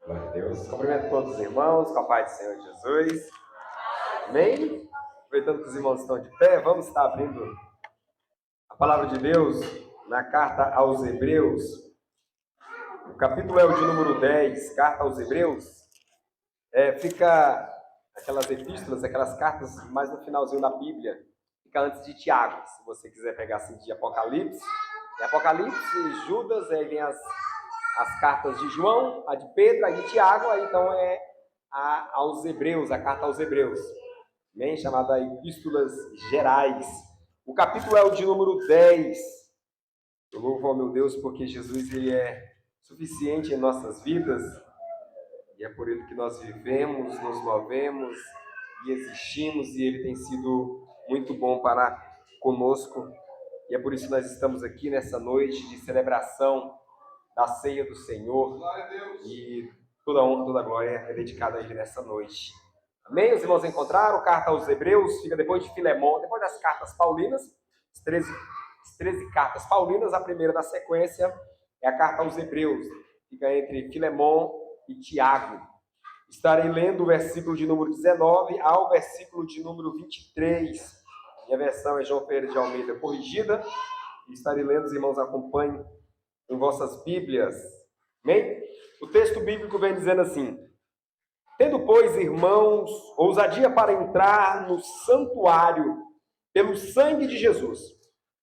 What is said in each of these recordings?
Glória a Deus. Cumprimento todos os irmãos com a paz do Senhor Jesus. Amém? Aproveitando que os irmãos estão de pé, vamos estar abrindo a palavra de Deus na carta aos Hebreus. O capítulo é o de número 10, carta aos Hebreus. Fica aquelas epístolas, aquelas cartas mais no finalzinho da Bíblia. Fica antes de Tiago, se você quiser pegar assim de Apocalipse. Apocalipse, Judas, aí vem as cartas de João, a de Pedro, a de Tiago, aí então aos Hebreus, a carta aos Hebreus, bem chamada Epístolas Gerais. O capítulo é o de número 10. Eu louvo ao meu Deus porque Jesus ele é suficiente em nossas vidas e é por ele que nós vivemos, nos movemos e existimos, e ele tem sido muito bom para conosco. E é por isso que nós estamos aqui nessa noite de celebração da ceia do Senhor, e toda a honra, toda a glória é dedicada a Ele nessa noite. Amém? Os irmãos encontraram? Carta aos Hebreus, fica depois de Filemão, depois das cartas paulinas, as 13 cartas paulinas, a primeira da sequência é a carta aos Hebreus, fica entre Filemão e Tiago. Estarei lendo o versículo de número 19 ao versículo de número 23. Minha versão é João Ferreira de Almeida corrigida, e estarei lendo, os irmãos acompanhem em vossas Bíblias. Amém? O texto bíblico vem dizendo assim: tendo, pois, irmãos, ousadia para entrar no santuário pelo sangue de Jesus,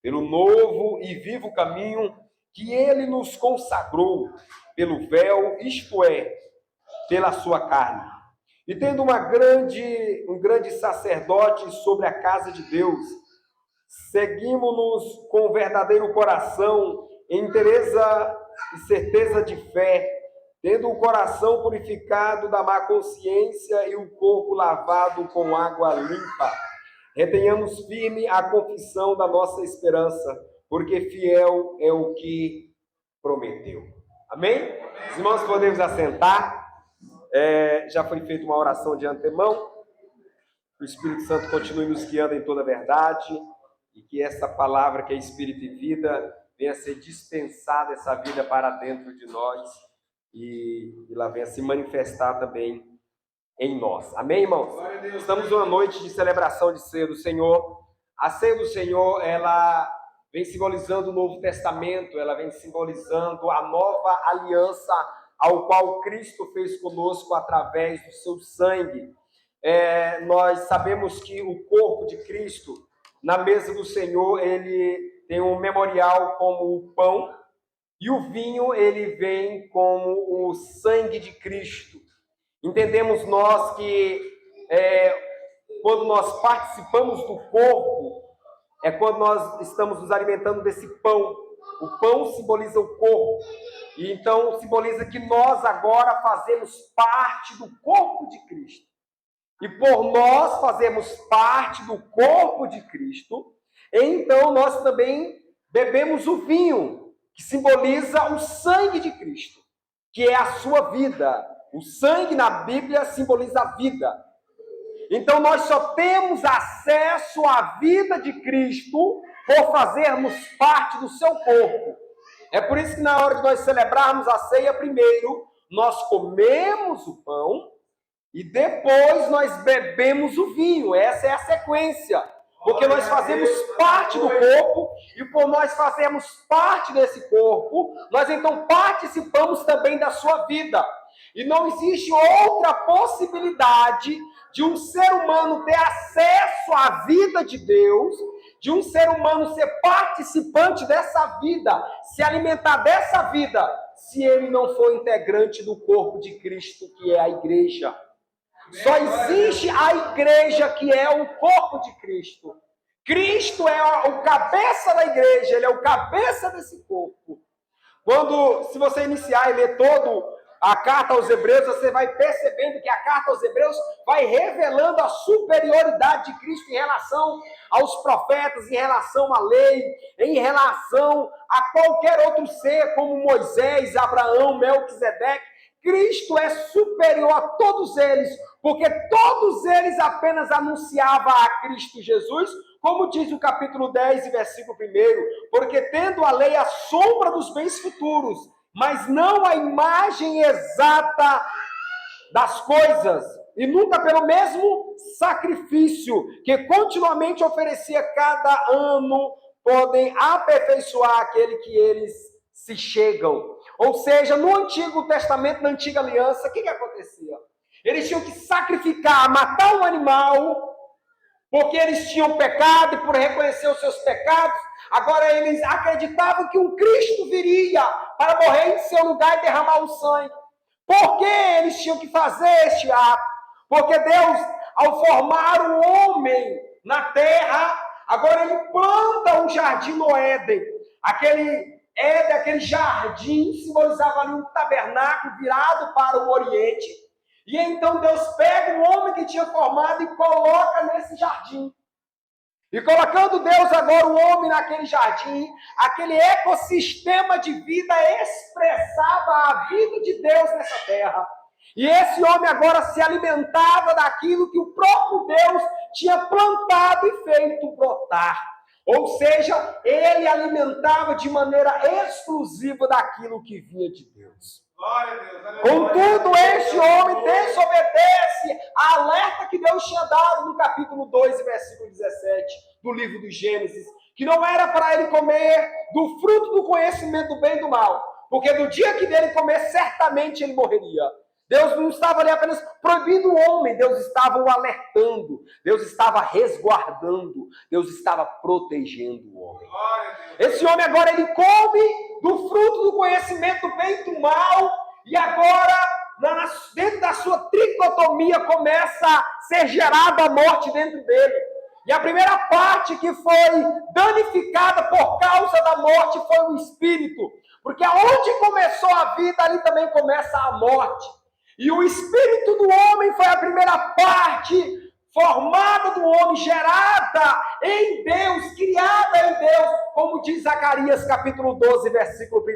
pelo novo e vivo caminho que ele nos consagrou, pelo véu, isto é, pela sua carne. E tendo um grande sacerdote sobre a casa de Deus, seguimos-nos com verdadeiro coração, em inteireza e certeza de fé, tendo o coração purificado da má consciência e o corpo lavado com água limpa. Retenhamos firme a confissão da nossa esperança, porque fiel é o que prometeu. Amém? Os irmãos, podemos assentar. Já foi feita uma oração de antemão. Que o Espírito Santo continue nos guiando em toda a verdade, e que essa palavra que é Espírito e vida venha a ser dispensada, essa vida, para dentro de nós, e ela venha se manifestar também em nós. Amém, irmãos? Estamos numa noite de celebração de ceia do Senhor. A ceia do Senhor, ela vem simbolizando o Novo Testamento, ela vem simbolizando a nova aliança ao qual Cristo fez conosco através do seu sangue. Nós sabemos que o corpo de Cristo, na mesa do Senhor, ele tem um memorial como o pão, e o vinho ele vem como o sangue de Cristo. Entendemos nós que quando nós participamos do corpo, é quando nós estamos nos alimentando desse pão. O pão simboliza o corpo, e então simboliza que nós agora fazemos parte do corpo de Cristo. E por nós fazermos parte do corpo de Cristo, então nós também bebemos o vinho, que simboliza o sangue de Cristo, que é a sua vida. O sangue na Bíblia simboliza a vida. Então nós só temos acesso à vida de Cristo por fazermos parte do seu corpo. É por isso que na hora de nós celebrarmos a ceia, primeiro nós comemos o pão, e depois nós bebemos o vinho. Essa é a sequência. Porque nós fazemos parte do corpo, e por nós fazermos parte desse corpo, nós então participamos também da sua vida. E não existe outra possibilidade de um ser humano ter acesso à vida de Deus, de um ser humano ser participante dessa vida, se alimentar dessa vida, se ele não for integrante do corpo de Cristo, que é a igreja. Só existe a igreja, que é o corpo de Cristo. Cristo é o cabeça da igreja, ele é o cabeça desse corpo. Se você iniciar e ler toda a carta aos Hebreus, você vai percebendo que a carta aos Hebreus vai revelando a superioridade de Cristo em relação aos profetas, em relação à lei, em relação a qualquer outro ser, como Moisés, Abraão, Melquisedeque. Cristo é superior a todos eles, porque todos eles apenas anunciavam a Cristo Jesus, como diz o capítulo 10 e versículo 1, porque tendo a lei a sombra dos bens futuros, mas não a imagem exata das coisas, e nunca pelo mesmo sacrifício que continuamente oferecia cada ano, podem aperfeiçoar aquele que eles se chegam. Ou seja, no Antigo Testamento, na Antiga Aliança, o que acontecia? Eles tinham que sacrificar, matar um animal, porque eles tinham pecado, e por reconhecer os seus pecados, agora eles acreditavam que um Cristo viria para morrer em seu lugar e derramar o sangue. Por que eles tinham que fazer este ato? Porque Deus, ao formar o homem na terra, agora ele planta um jardim no Éden. Aquele Éden, aquele jardim, simbolizava ali um tabernáculo virado para o Oriente. E então Deus pega o homem que tinha formado e coloca nesse jardim. E colocando Deus agora o homem naquele jardim, aquele ecossistema de vida expressava a vida de Deus nessa terra. E esse homem agora se alimentava daquilo que o próprio Deus tinha plantado e feito brotar. Ou seja, ele alimentava de maneira exclusiva daquilo que vinha de Deus. Contudo, este homem desobedece a alerta que Deus tinha dado no capítulo 2, versículo 17 do livro do Gênesis, que não era para ele comer do fruto do conhecimento do bem e do mal, porque no dia que dele comer, certamente ele morreria. Deus não estava ali apenas proibindo o homem, Deus estava o alertando, Deus estava resguardando, Deus estava protegendo o homem. Esse homem agora ele come do fruto do conhecimento do bem e do mal, e agora, dentro da sua tricotomia, começa a ser gerada a morte dentro dele. E a primeira parte que foi danificada por causa da morte foi o espírito, porque aonde começou a vida, ali também começa a morte. E o espírito do homem foi a primeira parte formada do homem, gerada em Deus, criada em Deus, como diz Zacarias capítulo 12, versículo 1.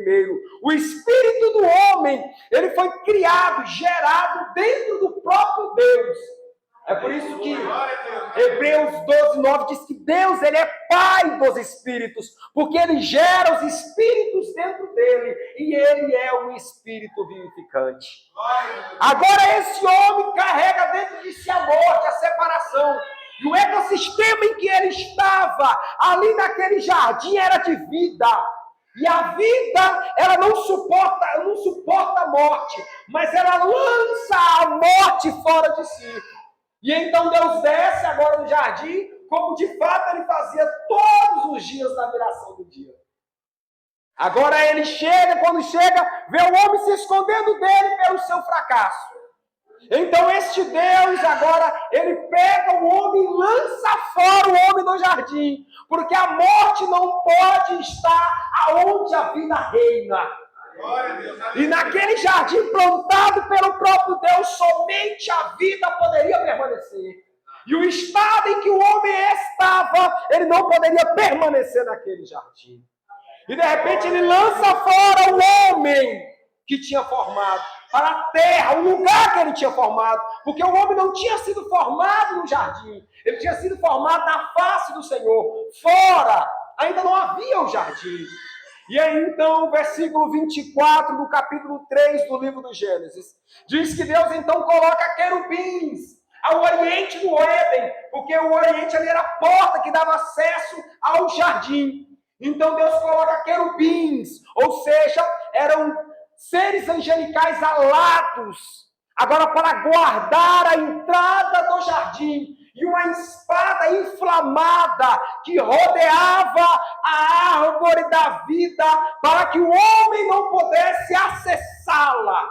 O espírito do homem, ele foi criado, gerado dentro do próprio Deus. É por isso que Hebreus 12, 9 diz que Deus, ele é pai dos espíritos, porque ele gera os espíritos dentro dele, e ele é um espírito vivificante. Agora esse homem carrega dentro de si a morte, a separação, e o ecossistema em que ele estava, ali naquele jardim, era de vida. E a vida, ela não suporta a morte, mas ela lança a morte fora de si. E então Deus desce agora no jardim, como de fato ele fazia todos os dias na viração do dia. Agora ele chega, quando chega, vê o homem se escondendo dele pelo seu fracasso. Então este Deus agora, ele pega o homem e lança fora o homem do jardim, porque a morte não pode estar aonde a vida reina. E naquele jardim plantado pelo próprio Deus, somente a vida poderia permanecer. E o estado em que o homem estava, ele não poderia permanecer naquele jardim. E de repente ele lança fora o homem que tinha formado para a terra, o lugar que ele tinha formado. Porque o homem não tinha sido formado no jardim, ele tinha sido formado na face do Senhor. Fora, ainda não havia o jardim. E aí então o versículo 24 do capítulo 3 do livro do Gênesis diz que Deus então coloca querubins ao oriente do Éden, porque o oriente ali era a porta que dava acesso ao jardim. Então Deus coloca querubins, ou seja, eram seres angelicais alados, agora para guardar a entrada do jardim, e uma espada inflamada que rodeava a árvore da vida, para que o homem não pudesse acessá-la.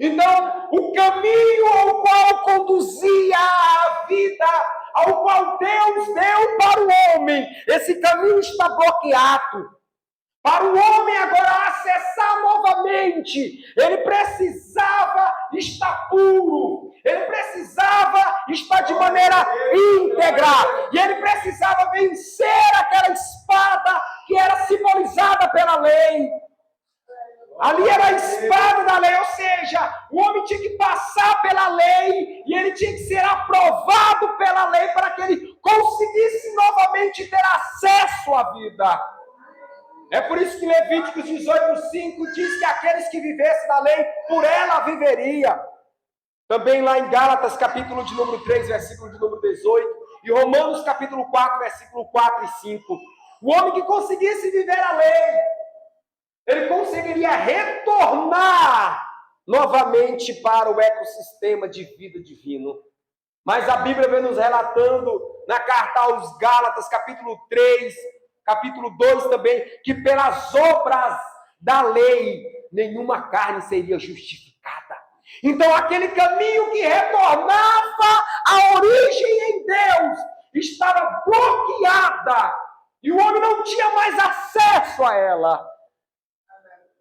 Então, o caminho ao qual conduzia a vida, ao qual Deus deu para o homem, esse caminho está bloqueado. Para o homem agora acessar novamente, ele precisava estar puro, ele precisava estar de maneira íntegra, e ele precisava vencer aquela espada que era simbolizada pela lei. Ali era a espada da lei, ou seja, o homem tinha que passar pela lei, e ele tinha que ser aprovado pela lei para que ele conseguisse novamente ter acesso à vida. É por isso que Levíticos 18:5 diz que aqueles que vivessem da lei, por ela viveria. Também lá em Gálatas, capítulo de número 3, versículo de número 18, e Romanos, capítulo 4, versículo 4 e 5. O homem que conseguisse viver a lei, ele conseguiria retornar novamente para o ecossistema de vida divino. Mas a Bíblia vem nos relatando na carta aos Gálatas, capítulo 3, capítulo 2 também, que pelas obras da lei, nenhuma carne seria justificada. Então aquele caminho que retornava à origem em Deus, estava bloqueada, e o homem não tinha mais acesso a ela.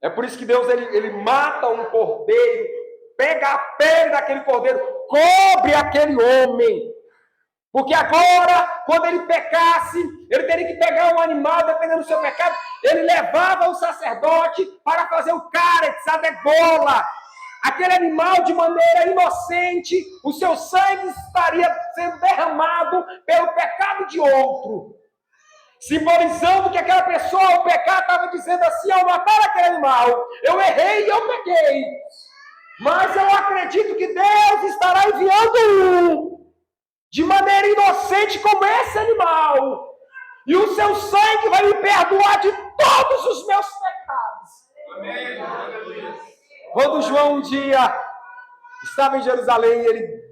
É por isso que Deus ele mata um cordeiro, pega a pele daquele cordeiro, cobre aquele homem. Porque agora, quando ele pecasse, ele teria que pegar um animal, dependendo do seu pecado, ele levava o sacerdote para fazer o caretz, a degola. Aquele animal, de maneira inocente, o seu sangue estaria sendo derramado pelo pecado de outro. Simbolizando que aquela pessoa, o pecado, estava dizendo assim, ao matar aquele animal, eu errei e eu pequei. Mas eu acredito que Deus estará enviando de maneira inocente como esse animal. E o seu sangue vai me perdoar de todos os meus pecados. Amém. Quando João um dia estava em Jerusalém, ele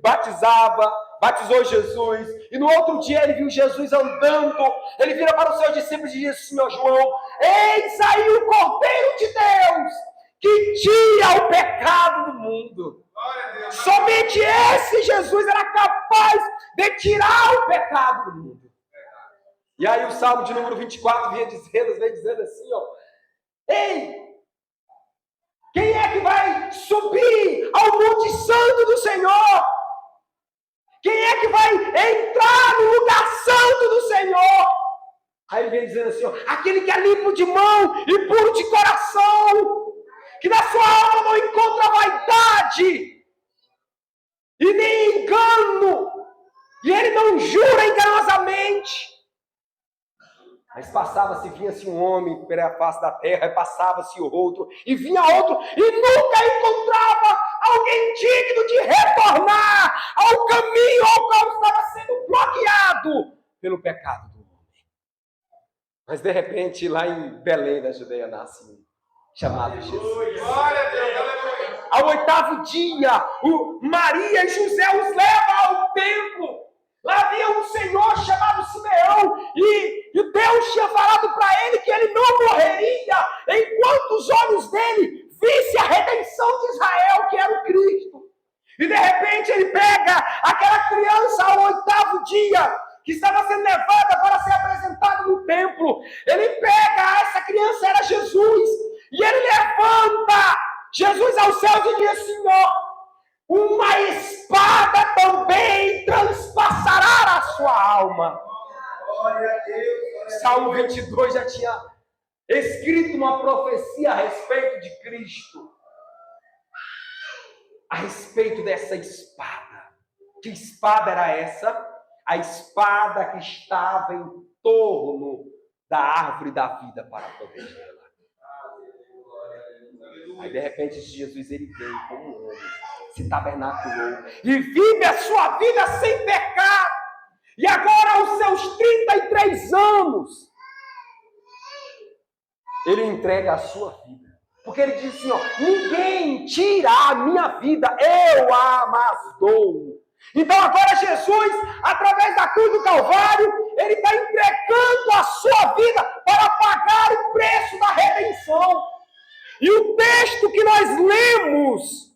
batizou Jesus, e no outro dia ele viu Jesus andando, ele vira para os seus discípulos e diz: Senhor João, eis aí o Cordeiro de Deus, que tira o pecado do mundo. Somente esse Jesus era capaz de tirar o pecado do mundo. E aí o Salmo de número 24 vem dizendo assim, ó: ei, quem é que vai subir ao Monte Santo do Senhor? Quem é que vai entrar no lugar santo do Senhor? Aí ele vem dizendo assim, ó: aquele que é limpo de mão e puro de coração, que na sua alma não encontra vaidade e nem engano, e ele não jura enganosamente. Mas passava-se, vinha-se um homem pela face da terra, e passava-se outro, e vinha outro, e nunca encontrava alguém digno de retornar ao caminho ao qual estava sendo bloqueado pelo pecado do homem. Mas de repente, lá em Belém, da Judeia, nasce um chamado Jesus. Glória a Deus, aleluia. Ao 8º dia, Maria e José os levam ao templo. Lá havia um senhor chamado Simeão, e Deus tinha falado para ele que ele não morreria enquanto os olhos dele vissem a redenção de Israel, que era o Cristo. E de repente ele pega aquela criança ao 8º dia, que estava sendo levada para ser apresentada no templo. Ele pega, essa criança era Jesus, e ele levanta Jesus aos céus e diz assim, ó: uma espada também transpassará a sua alma. Glória a Deus. Salmo 22 já tinha escrito uma profecia a respeito de Cristo, a respeito dessa espada. Que espada era essa? A espada que estava em torno da árvore da vida para protegê-la. Aí de repente Jesus ele veio como um homem, se tabernaculou e vive a sua vida sem pecado. E agora aos seus 33 anos, ele entrega a sua vida. Porque ele diz assim, ó: ninguém tira a minha vida, eu a mas dou. Então agora Jesus, através da cruz do Calvário, ele está entregando a sua vida para pagar o preço da redenção. E o texto que nós lemos,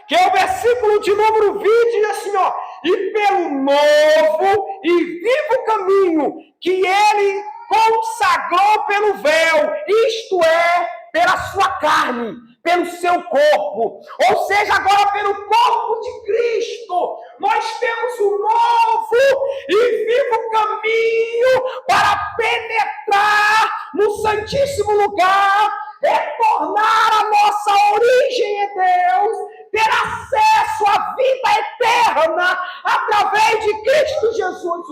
que é o versículo de número 20, diz assim, ó: e pelo novo e vivo caminho que ele consagrou pelo véu, isto é, pela sua carne, pelo seu corpo, ou seja, agora pelo corpo de Cristo, nós temos um novo e vivo caminho para penetrar no Santíssimo Lugar, retornar à nossa origem em Deus, ter acesso à vida eterna através de Cristo Jesus.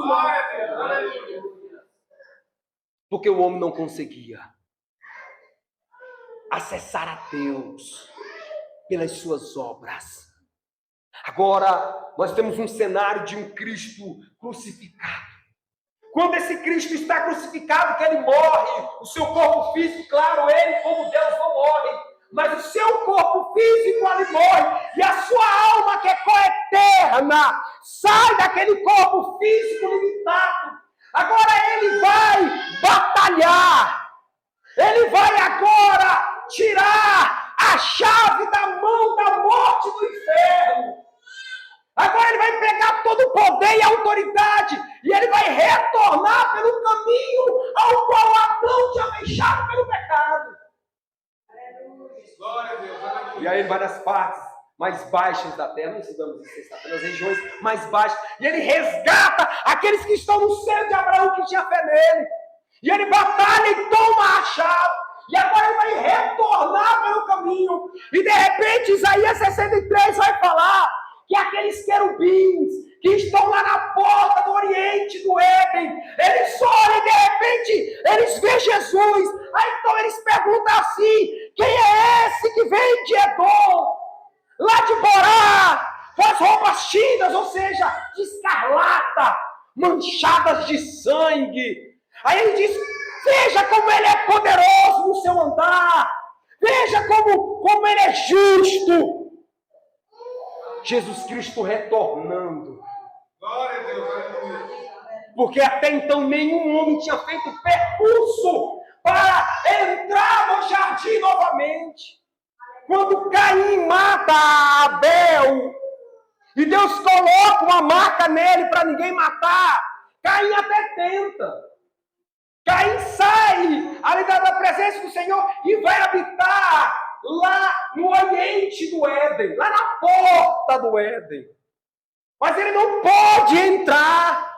Porque o homem não conseguia. acessar a Deus pelas suas obras. Agora, nós temos um cenário de um Cristo crucificado. Quando esse Cristo está crucificado, que ele morre, o seu corpo físico, claro, ele como Deus não morre, mas o seu corpo físico ali morre, e a sua alma, que é coeterna, sai daquele corpo físico limitado. Agora ele vai batalhar, ele vai agora tirar a chave da mão da morte do inferno. Agora ele vai pegar todo o poder e a autoridade, e ele vai retornar pelo caminho ao qual Adão tinha deixado pelo pecado. Glória a Deus. E aí ele vai nas partes mais baixas da terra, não estudamos isso sexta-feira, nas regiões mais baixas, e ele resgata aqueles que estão no seio de Abraão, que tinha fé nele. E ele batalha e toma a chave. E agora ele vai retornar pelo caminho. E de repente Isaías 63 vai falar que aqueles querubins que estão lá na porta do Oriente, do Éden, eles olham e de repente eles veem Jesus. Aí então eles perguntam assim: quem é esse que vem de Edom, lá de Borá, com as roupas tintas, ou seja, de escarlata, manchadas de sangue? Aí ele diz: veja como ele é poderoso no seu andar, veja como ele é justo. Jesus Cristo retornando. Glória a Deus, aleluia. Porque até então nenhum homem tinha feito percurso para entrar no jardim novamente. Quando Caim mata Abel, e Deus coloca uma marca nele para ninguém matar, Caim até tenta. Caim sai ali da presença do Senhor e vai habitar lá no oriente do Éden, lá na porta do Éden. Mas ele não pode entrar,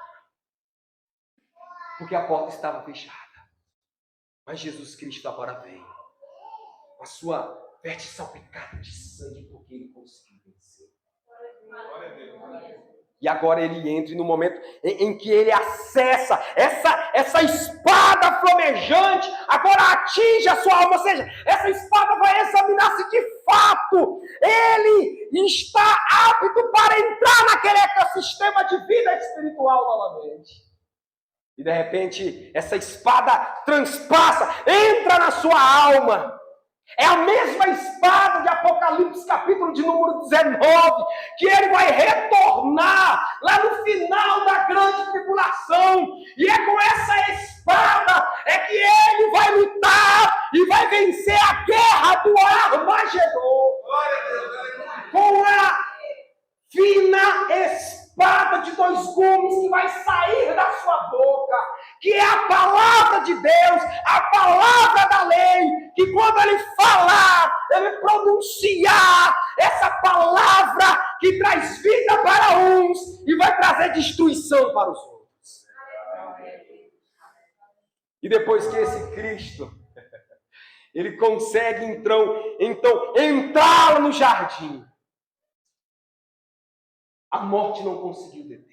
porque a porta estava fechada. Mas Jesus Cristo agora vem, com a sua veste salpicada de sangue, porque ele conseguiu vencer. Glória a Deus. E agora ele entra no momento em que ele acessa essa espada flamejante, agora atinge a sua alma, ou seja, essa espada vai examinar se de fato ele está apto para entrar naquele ecossistema de vida espiritual novamente. E de repente essa espada transpassa, entra na sua alma. É a mesma espada de Apocalipse, capítulo de número 19, que ele vai retornar lá no final da grande tribulação. E é com essa espada é que ele vai lutar e vai vencer a guerra do Armagedon. Glória a Deus, aleluia. Com a fina espada de 2 gumes que vai sair da sua boca, que é a palavra de Deus, a palavra da lei, que quando ele falar, ele pronunciar essa palavra que traz vida para uns e vai trazer destruição para os outros. E depois que esse Cristo, ele consegue então entrar no jardim, a morte não conseguiu deter.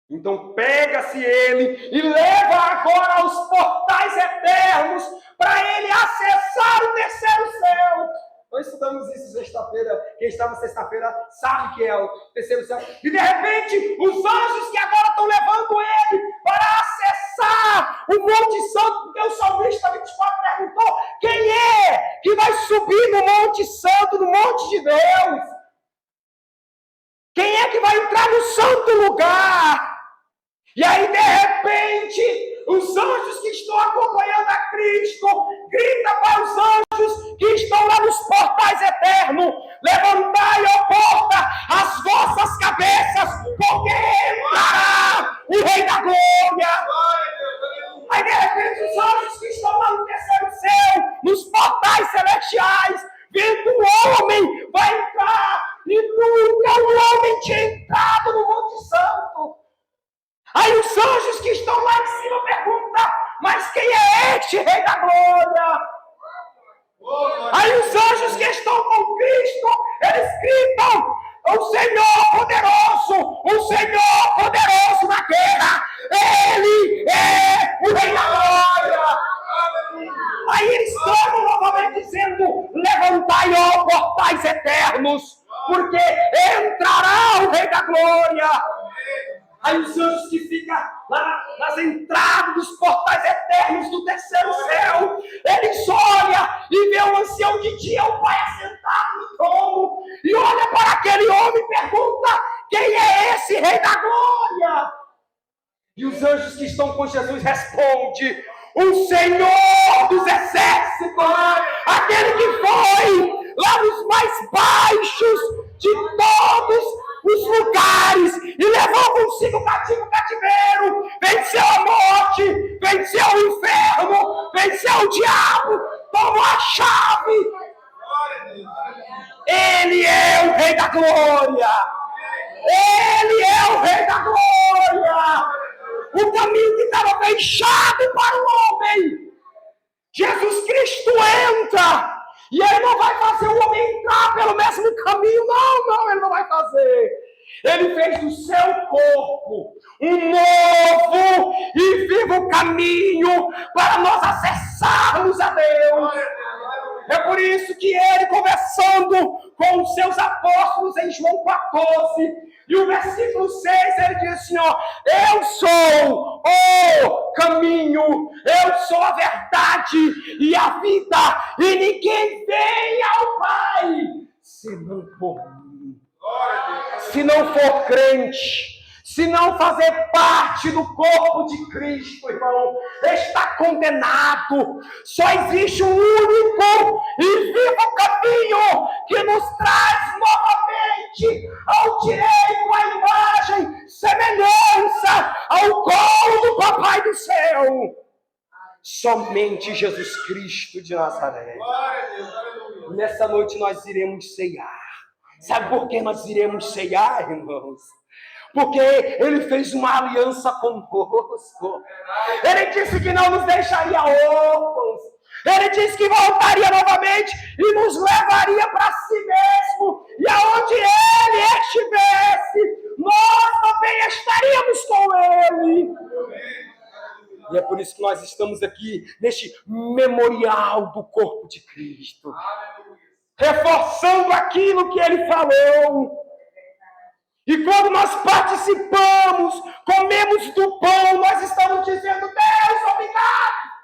Então pega-se ele e leva agora aos portais eternos para ele acessar o terceiro céu. Nós estudamos isso sexta-feira. Quem estava sexta-feira sabe que é o terceiro céu. E de repente os anjos que agora estão levando ele para acessar o Monte Santo, porque o salmista 24 perguntou: quem é que vai subir no Monte Santo, no Monte de Deus? Quem é que vai entrar no santo lugar? E aí, de repente, os anjos que estão acompanhando a Cristo gritam para os anjos que estão lá nos portais eternos: levantai, ó porta, as vossas cabeças, porque entrará o Rei da Glória. Aí, de repente, os anjos que estão lá no terceiro céu, nos portais celestiais, vendo o homem vai entrar, e nunca o homem tinha entrado no Monte Santo. Aí os anjos que estão lá em cima perguntam: mas quem é este Rei da Glória? Aí os anjos que estão com Cristo, eles gritam: o Senhor poderoso na guerra, Ele é o Rei da Glória. Aí eles clamam novamente dizendo: levantai, ó portais eternos, porque entrará o Rei da Glória. Aí os anjos que ficam lá nas entradas dos portais eternos do terceiro céu, eles olham e vê o ancião de dia, o Pai assentado no trono, e olha para aquele homem e pergunta: quem é esse Rei da Glória? E os anjos que estão com Jesus respondem: o Senhor dos Exércitos, aquele que foi lá nos mais baixos de todos os lugares e levou consigo o cativeiro, venceu a morte, venceu o inferno, venceu o diabo, tomou a chave. Ele é o Rei da Glória. Ele é o Rei da Glória. O caminho que estava fechado para o homem, Jesus Cristo entra. E ele não vai fazer o homem entrar pelo mesmo caminho. Não, ele não vai fazer. Ele fez do seu corpo um novo e vivo caminho para nós acessarmos a Deus. É por isso que ele, conversando com os seus apóstolos em João 14, e o versículo 6, ele diz assim, ó: eu sou o caminho, eu sou a verdade e a vida, e ninguém vem ao Pai senão por mim. Se não for crente, se não fazer parte do corpo de Cristo, irmão, está condenado. Só existe um único e vivo caminho que nos traz novamente ao direito, à imagem, semelhança ao colo do Papai do céu. Somente Jesus Cristo de Nazaré. Nessa noite nós iremos ceiar. Sabe por que nós iremos ceiar, irmãos? Porque Ele fez uma aliança conosco. Ele disse que não nos deixaria órfãos. Ele disse que voltaria novamente e nos levaria para si mesmo. E aonde Ele estivesse, nós também estaríamos com Ele. E é por isso que nós estamos aqui neste memorial do corpo de Cristo, reforçando aquilo que Ele falou. E quando nós participamos, comemos do pão, nós estamos dizendo: Deus, obrigado.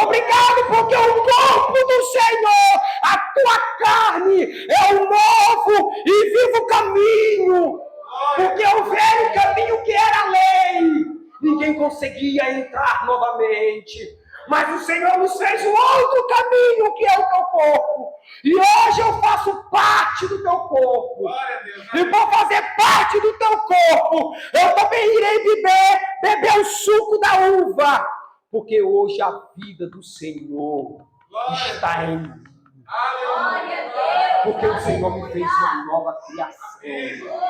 Obrigado porque o corpo do Senhor, a tua carne, é o novo e vivo caminho. Porque o velho caminho que era a lei, ninguém conseguia entrar novamente. Mas o Senhor nos fez um outro caminho, que é o teu corpo. E hoje eu faço parte do teu corpo. E por fazer parte do teu corpo, eu também irei beber o suco da uva. Porque hoje a vida do Senhor está em mim. Porque o Senhor me fez uma nova criação.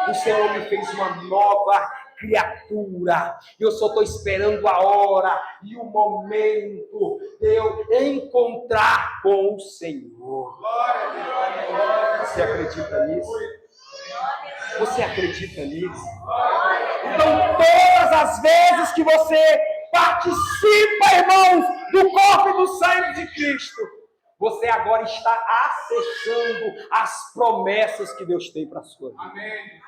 O Senhor me fez uma nova criatura. Eu só estou esperando a hora e o momento de eu encontrar com o Senhor. Você acredita nisso? Você acredita nisso? Então, todas as vezes que você participa, irmãos, do corpo e do sangue de Cristo, você agora está acessando as promessas que Deus tem para a sua vida. Amém.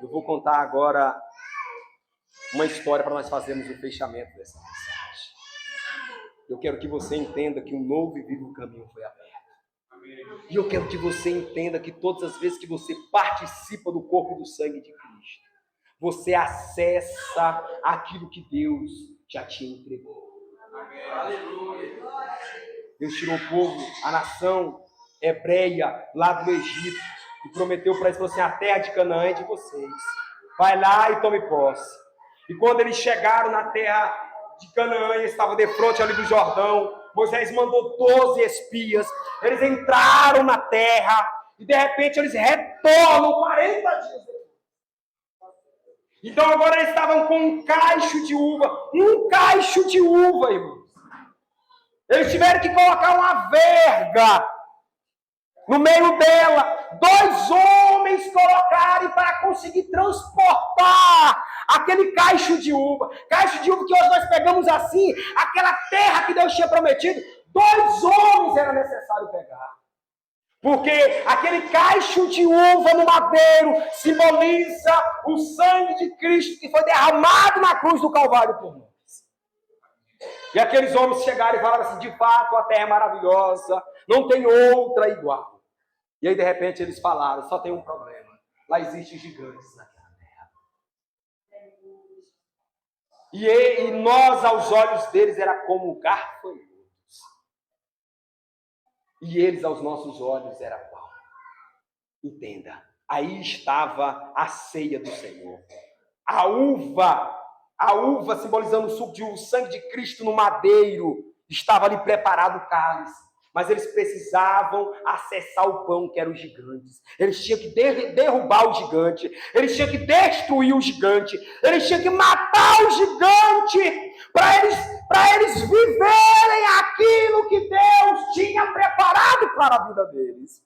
Eu vou contar agora uma história para nós fazermos o fechamento dessa mensagem. Eu quero que você entenda que um novo e vivo caminho foi aberto. Amém. E eu quero que você entenda que todas as vezes que você participa do corpo e do sangue de Cristo, você acessa aquilo que Deus já te entregou. Amém. Aleluia. Deus tirou o povo, a nação hebreia lá do Egito, e prometeu para eles, falou assim: a terra de Canaã é de vocês. Vai lá e tome posse. E quando eles chegaram na terra de Canaã, e estavam de frente ali do Jordão, Moisés mandou 12 espias. Eles entraram na terra e de repente eles retornam 40 dias. Então agora eles estavam com um cacho de uva. Um cacho de uva, irmãos. Eles tiveram que colocar uma verga no meio dela, 2 homens colocarem para conseguir transportar aquele cacho de uva. Cacho de uva que hoje nós pegamos assim, aquela terra que Deus tinha prometido. 2 homens era necessário pegar. Porque aquele cacho de uva no madeiro simboliza o sangue de Cristo que foi derramado na cruz do Calvário por nós. E aqueles homens chegaram e falaram assim: de fato a terra é maravilhosa, não tem outra igual. E aí de repente eles falaram: só tem um problema, lá existem gigantes naquela terra. E nós aos olhos deles era como gafanhotos. E eles aos nossos olhos era pau. Entenda, aí estava a ceia do Senhor. A uva simbolizando o suco de uva, o sangue de Cristo no madeiro, estava ali preparado o cálice. Mas eles precisavam acessar o pão, que eram os gigantes. Eles tinham que derrubar o gigante. Eles tinham que destruir o gigante. Eles tinham que matar o gigante para eles viverem aquilo que Deus tinha preparado para a vida deles.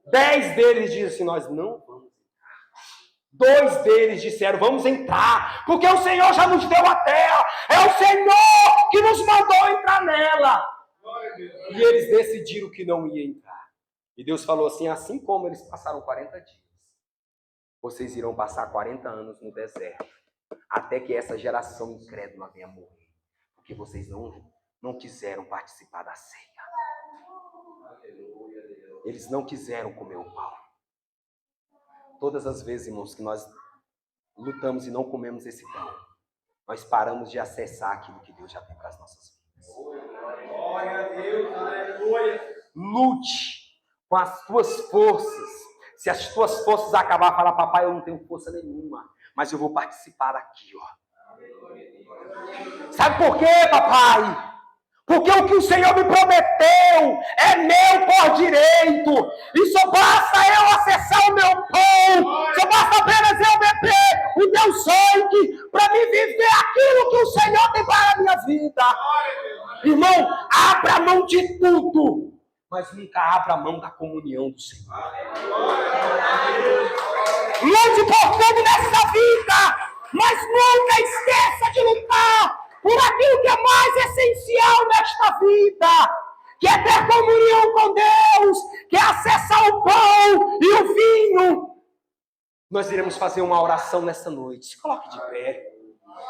10 deles disseram assim: nós não vamos. 2 deles disseram: vamos entrar, porque o Senhor já nos deu a terra. É o Senhor que nos mandou entrar nela. E eles decidiram que não ia entrar. E Deus falou assim: assim como eles passaram 40 dias, vocês irão passar 40 anos no deserto, até que essa geração incrédula venha morrer, porque vocês não quiseram participar da ceia. Eles não quiseram comer o pão. Todas as vezes, irmãos, que nós lutamos e não comemos esse pão, nós paramos de acessar aquilo que Deus já tem para as nossas vidas. Glória a Deus, aleluia. Lute com as tuas forças. Se as tuas forças acabar, fala: papai, eu não tenho força nenhuma, mas eu vou participar daqui, ó. Sabe por quê, papai? Porque o que o Senhor me prometeu é meu por direito. E só basta eu acessar o meu pão. Só basta apenas eu beber o meu sangue para me viver aquilo que o Senhor tem para a minha vida. Irmão, abra mão de tudo, mas nunca abra mão da comunhão do Senhor. Lute por tudo nessa vida, mas nunca esqueça de lutar por aquilo que é mais essencial nesta vida, que é ter comunhão com Deus, que é acessar o pão e o vinho. Nós iremos fazer uma oração nessa noite. Se coloque de pé.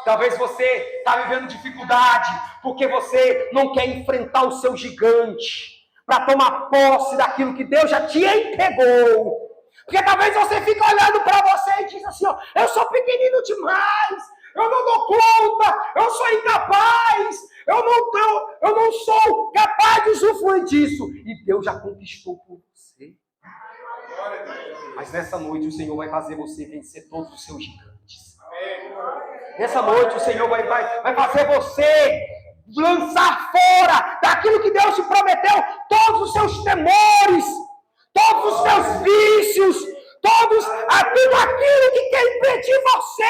Talvez você está vivendo dificuldade porque você não quer enfrentar o seu gigante para tomar posse daquilo que Deus já te entregou. Porque talvez você fique olhando para você e diz assim: ó, eu sou pequenino demais, eu não dou conta, eu sou incapaz, eu não sou capaz de usufruir disso. E Deus já conquistou por você. Mas nessa noite o Senhor vai fazer você vencer todos os seus gigantes. Nessa noite o Senhor vai fazer você lançar fora daquilo que Deus te prometeu, todos os seus temores, todos os seus vícios, tudo aquilo que quer impedir você,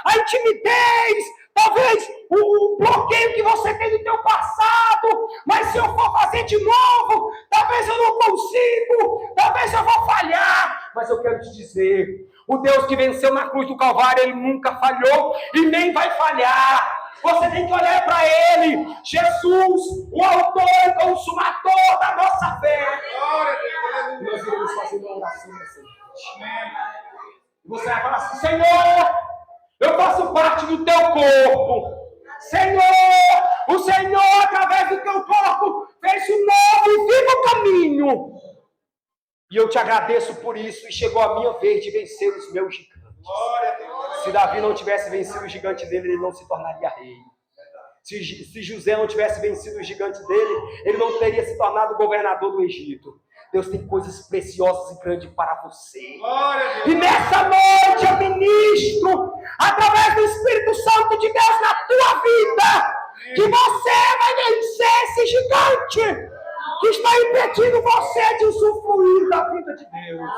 a intimidez, talvez o bloqueio que você tem no teu passado. Mas se eu for fazer de novo, talvez eu não consigo, talvez eu vou falhar. Mas eu quero te dizer, o Deus que venceu na cruz do Calvário, Ele nunca falhou e nem vai falhar. Você tem que olhar para Ele, Jesus, o autor e consumador da nossa fé. E nós iremos fazer uma oração nessa noite. E você vai falar assim: Senhor, eu faço parte do teu corpo. Senhor, o Senhor, através do teu corpo, fez um novo e vivo caminho. E eu te agradeço por isso. E chegou a minha vez de vencer os meus gigantes. Se Davi não tivesse vencido o gigante dele, ele não se tornaria rei. Se José não tivesse vencido o gigante dele, ele não teria se tornado governador do Egito. Deus tem coisas preciosas e grandes para você. E nessa noite eu ministro, através do Espírito Santo de Deus na tua vida, que você vai vencer esse gigante que está impedindo você de usufruir da vida de Deus.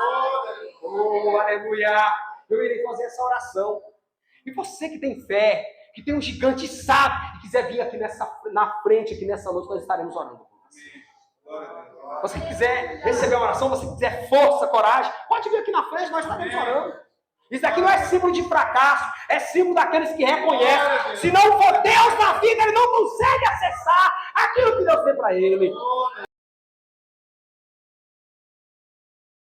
Oh, aleluia! Eu irei fazer essa oração. E você que tem fé, que tem um gigante sábio e quiser vir aqui na frente, aqui nessa noite, nós estaremos orando por você. Você que quiser receber uma oração, você quiser força, coragem, pode vir aqui na frente, nós estaremos orando. Isso aqui não é símbolo de fracasso, é símbolo daqueles que reconhecem. Se não for Deus na vida, ele não consegue acessar aquilo que Deus tem para ele.